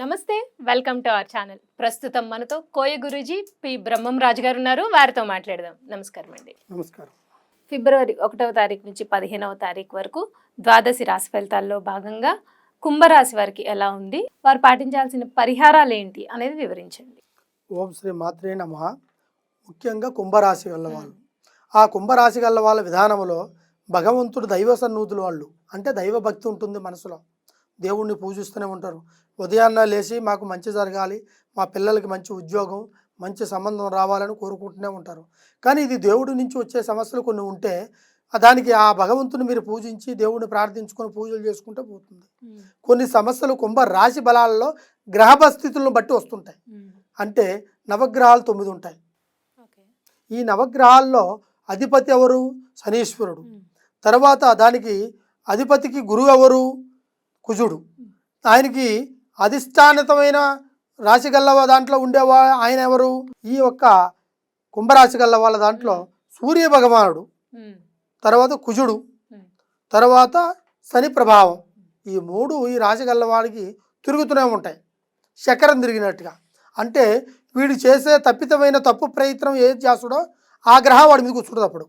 నమస్తే, welcome to our channel. ప్రస్తుతం మనతో కోయ గురూజీ పి బ్రహ్మం రాజు గారు ఉన్నారు. వారితో మాట్లాడదాం. నమస్కారం అండి. నమస్కారం. ఫిబ్రవరి 1వ తారీఖు నుంచి 15వ తారీఖు వరకు ద్వాదశి రాశి ఫలితాల్లో భాగంగా కుంభరాశి వారికి ఎలా ఉంది, వారు పాటించాల్సిన పరిహారాలు ఏంటి అనేది వివరించండి. ఓం శ్రీ మాత్రే నమః. ముఖ్యంగా కుంభరాశి గల వాళ్ళు, ఆ కుంభరాశి గల వాళ్ళ విధానంలో భగవంతుడు దైవ సన్నిధులు వాళ్ళు, అంటే దైవ భక్తి ఉంటుంది మనసులో. దేవుణ్ణి పూజిస్తూనే ఉంటారు. ఉదయాన్నే లేచి మాకు మంచి జరగాలి, మా పిల్లలకి మంచి ఉద్యోగం, మంచి సంబంధం రావాలని కోరుకుంటూనే ఉంటారు. కానీ ఇది దేవుడి నుంచి వచ్చే సమస్యలు కొన్ని ఉంటే దానికి ఆ భగవంతుని మీరు పూజించి దేవుడిని ప్రార్థించుకొని పూజలు చేసుకుంటే పోతుంది. కొన్ని సమస్యలు కుంభ రాశి బలాలలో గ్రహ పరిస్థితులను బట్టి వస్తుంటాయి. అంటే నవగ్రహాలు 9 ఉంటాయి. ఈ నవగ్రహాల్లో అధిపతి ఎవరు? శనీశ్వరుడు. తర్వాత దానికి అధిపతికి గురువు ఎవరు? కుజుడు. ఆయనకి అధిష్టానితమైన రాశి గల్ల దాంట్లో ఉండేవా ఆయన ఎవరు? ఈ యొక్క కుంభరాశి గల్ల వాళ్ళ దాంట్లో సూర్య భగవానుడు, తర్వాత కుజుడు, తర్వాత శని ప్రభావం. ఈ 3 ఈ రాశి గల్ల వాడికి తిరుగుతూనే ఉంటాయి, చక్రం తిరిగినట్టుగా. అంటే వీడు చేసే తప్పితమైన తప్పు ప్రయత్నం ఏది చేస్తాడో ఆ గ్రహం వాడి మీద కూర్చుంటుంది. అప్పుడు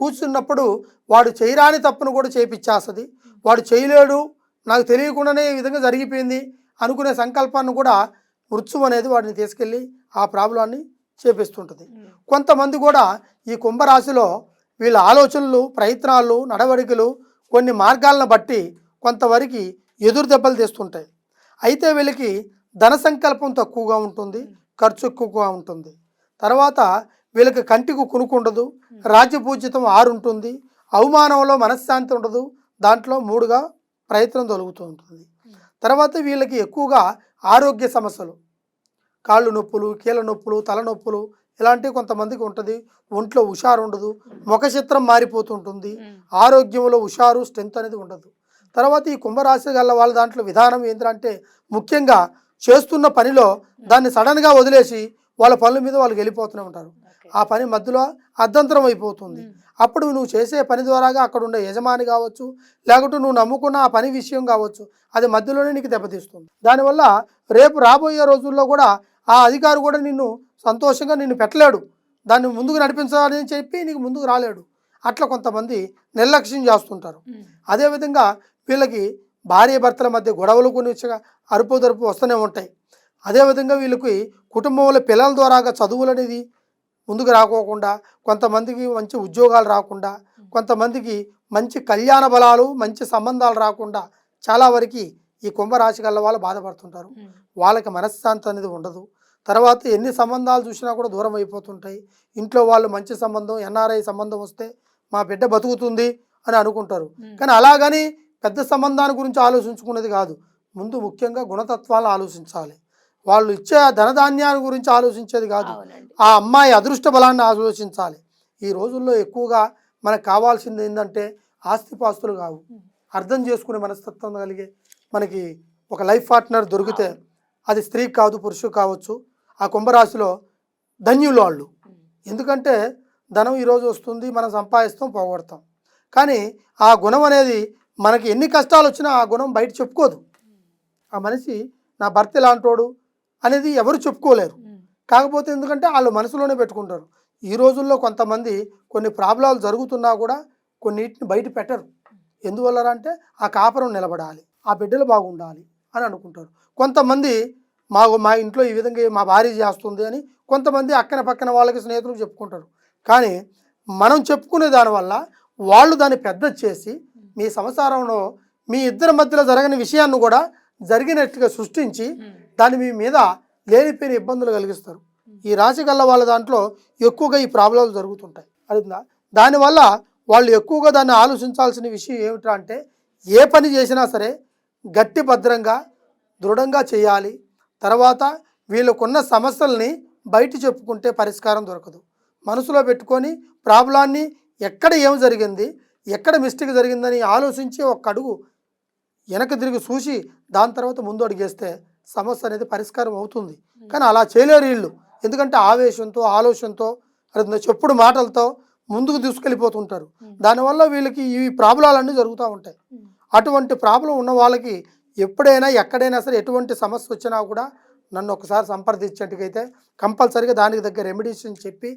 కూర్చున్నప్పుడు వాడు చేయరాని తప్పును కూడా చేపిచ్చేస్తుంది. వాడు చేయలేడు, నాకు తెలియకుండానే ఈ విధంగా జరిగిపోయింది అనుకునే సంకల్పాన్ని కూడా మృత్యువు అనేది వాడిని తీసుకెళ్ళి ఆ ప్రాబ్లాన్ని చేపిస్తుంటుంది. కొంతమంది కూడా ఈ కుంభరాశిలో వీళ్ళ ఆలోచనలు, ప్రయత్నాలు, నడవడికలు కొన్ని మార్గాలను బట్టి కొంతవరకు ఎదురు దెబ్బలు తెస్తుంటాయి. అయితే వీళ్ళకి ధన సంకల్పం తక్కువగా ఉంటుంది, ఖర్చు ఎక్కువగా ఉంటుంది. తర్వాత వీళ్ళకి కంటికి కునుకుండదు, రాజ్యపూజితం 6 ఉంటుంది, అవమానంలో మనశ్శాంతి ఉండదు, దాంట్లో 3గా ప్రయత్నం తొలుగుతూ ఉంటుంది. తర్వాత వీళ్ళకి ఎక్కువగా ఆరోగ్య సమస్యలు, కాళ్ళు నొప్పులు, కీళ్ళ నొప్పులు, తలనొప్పులు ఇలాంటివి కొంతమందికి ఉంటుంది. ఒంట్లో హుషారు ఉండదు, ముఖ చిత్రం మారిపోతుంటుంది, ఆరోగ్యంలో హుషారు స్ట్రెంత్ అనేది ఉండదు. తర్వాత ఈ కుంభరాశి గల వాళ్ళ దాంట్లో విధానం ఏంటంటే ముఖ్యంగా చేస్తున్న పనిలో దాన్ని సడన్గా వదిలేసి వాళ్ళ పనుల మీద వాళ్ళు వెళ్ళిపోతూనే ఉంటారు. ఆ పని మధ్యలో అర్ధంతరం అయిపోతుంది. అప్పుడు నువ్వు చేసే పని ద్వారాగా అక్కడ ఉండే యజమాని కావచ్చు, లేకుంటే నువ్వు నమ్ముకున్న ఆ పని విషయం కావచ్చు, అది మధ్యలోనే నీకు దెబ్బతీస్తుంది. దానివల్ల రేపు రాబోయే రోజుల్లో కూడా ఆ అధికారి కూడా నిన్ను సంతోషంగా నిన్ను పెట్టలేడు, దాన్ని ముందుకు నడిపించాలని చెప్పి నీకు ముందుకు రాలేడు. అట్లా కొంతమంది నిర్లక్ష్యం చేస్తుంటారు. అదేవిధంగా వీళ్ళకి భార్య భర్తల మధ్య గొడవలు కొన్ని అరుపు దరుపు వస్తూనే ఉంటాయి. అదేవిధంగా వీళ్ళకి కుటుంబంలో పిల్లల ద్వారాగా చదువులు అనేది ముందుకు రాకోకుండా, కొంతమందికి మంచి ఉద్యోగాలు రాకుండా, కొంతమందికి మంచి కళ్యాణ బలాలు, మంచి సంబంధాలు రాకుండా చాలా వరకు ఈ కుంభరాశి గల వాళ్ళు బాధపడుతుంటారు. వాళ్ళకి మనశ్శాంతి అనేది ఉండదు. తర్వాత ఎన్ని సంబంధాలు చూసినా కూడా దూరం అయిపోతుంటాయి. ఇంట్లో వాళ్ళు మంచి సంబంధం, ఎన్ఆర్ఐ సంబంధం వస్తే మా బిడ్డ బతుకుతుంది అని అనుకుంటారు. కానీ అలాగని పెద్ద సంబంధాన్ని గురించి ఆలోచించుకునేది కాదు. ముందు ముఖ్యంగా గుణతత్వాలను ఆలోచించాలి. వాళ్ళు ఇచ్చే ధనధాన్యాన్ని గురించి ఆలోచించేది కాదు, ఆ అమ్మాయి అదృష్ట బలాన్ని ఆలోచించాలి. ఈ రోజుల్లో ఎక్కువగా మనకు కావాల్సింది ఏంటంటే ఆస్తిపాస్తులు కావు, అర్థం చేసుకునే మనస్తత్వం కలిగే మనకి ఒక లైఫ్ పార్ట్నర్ దొరికితే, అది స్త్రీ కాదు పురుషుడు కావచ్చు. ఆ కుంభరాశిలో ధన్యులు వాళ్ళు. ఎందుకంటే ధనం ఈరోజు వస్తుంది, మనం సంపాదిస్తాం, పోగొడతాం. కానీ ఆ గుణం అనేది మనకి ఎన్ని కష్టాలు వచ్చినా ఆ గుణం బయట చెప్పుకోదు. ఆ మనిషి నా భర్త ఇలాంటోడు అనేది ఎవరు చెప్పుకోలేరు. కాకపోతే ఎందుకంటే వాళ్ళు మనసులోనే పెట్టుకుంటారు. ఈ రోజుల్లో కొంతమంది కొన్ని ప్రాబ్లాలు జరుగుతున్నా కూడా కొన్నిటిని బయట పెట్టరు. ఎందువల్ల అంటే ఆ కాపురం నిలబడాలి, ఆ బిడ్డలు బాగుండాలి అని అనుకుంటారు. కొంతమంది మా ఇంట్లో ఈ విధంగా మా భార్య చేస్తుంది అని కొంతమంది అక్కన పక్కన వాళ్ళకి స్నేహితులకు చెప్పుకుంటారు. కానీ మనం చెప్పుకునే దానివల్ల వాళ్ళు దాన్ని పెద్ద చేసి మీ సంసారంలో మీ ఇద్దరి మధ్యలో జరగని విషయాన్ని కూడా జరిగినట్టుగా సృష్టించి దాన్ని మీ మీద లేనిపోయిన ఇబ్బందులు కలిగిస్తారు. ఈ రాశి గల్ల వాళ్ళ దాంట్లో ఎక్కువగా ఈ ప్రాబ్లమ్స్ జరుగుతుంటాయి. అర్థందా? దానివల్ల వాళ్ళు ఎక్కువగా దాన్ని ఆలోచించాల్సిన విషయం ఏమిటా అంటే, ఏ పని చేసినా సరే గట్టి భద్రంగా దృఢంగా చేయాలి. తర్వాత వీళ్ళకున్న సమస్యల్ని బయట చెప్పుకుంటే పరిష్కారం దొరకదు. మనసులో పెట్టుకొని ప్రాబ్లాన్ని ఎక్కడ ఏం జరిగింది, ఎక్కడ మిస్టేక్ జరిగిందని ఆలోచించి ఒక అడుగు వెనక తిరిగి చూసి దాని తర్వాత ముందు అడిగేస్తే సమస్య అనేది పరిష్కారం అవుతుంది. కానీ అలా చేయలేరు వీళ్ళు. ఎందుకంటే ఆవేశంతో, ఆలోచనతో, చెప్పుడు మాటలతో ముందుకు తీసుకెళ్ళిపోతుంటారు. దానివల్ల వీళ్ళకి ఈ ప్రాబ్లాలన్నీ జరుగుతూ ఉంటాయి. అటువంటి ప్రాబ్లం ఉన్న వాళ్ళకి ఎప్పుడైనా ఎక్కడైనా సరే ఎటువంటి సమస్య వచ్చినా కూడా నన్ను ఒకసారి సంప్రదించినట్టుగైతే కంపల్సరీగా దానికి తగ్గ రెమెడీస్ని చెప్పి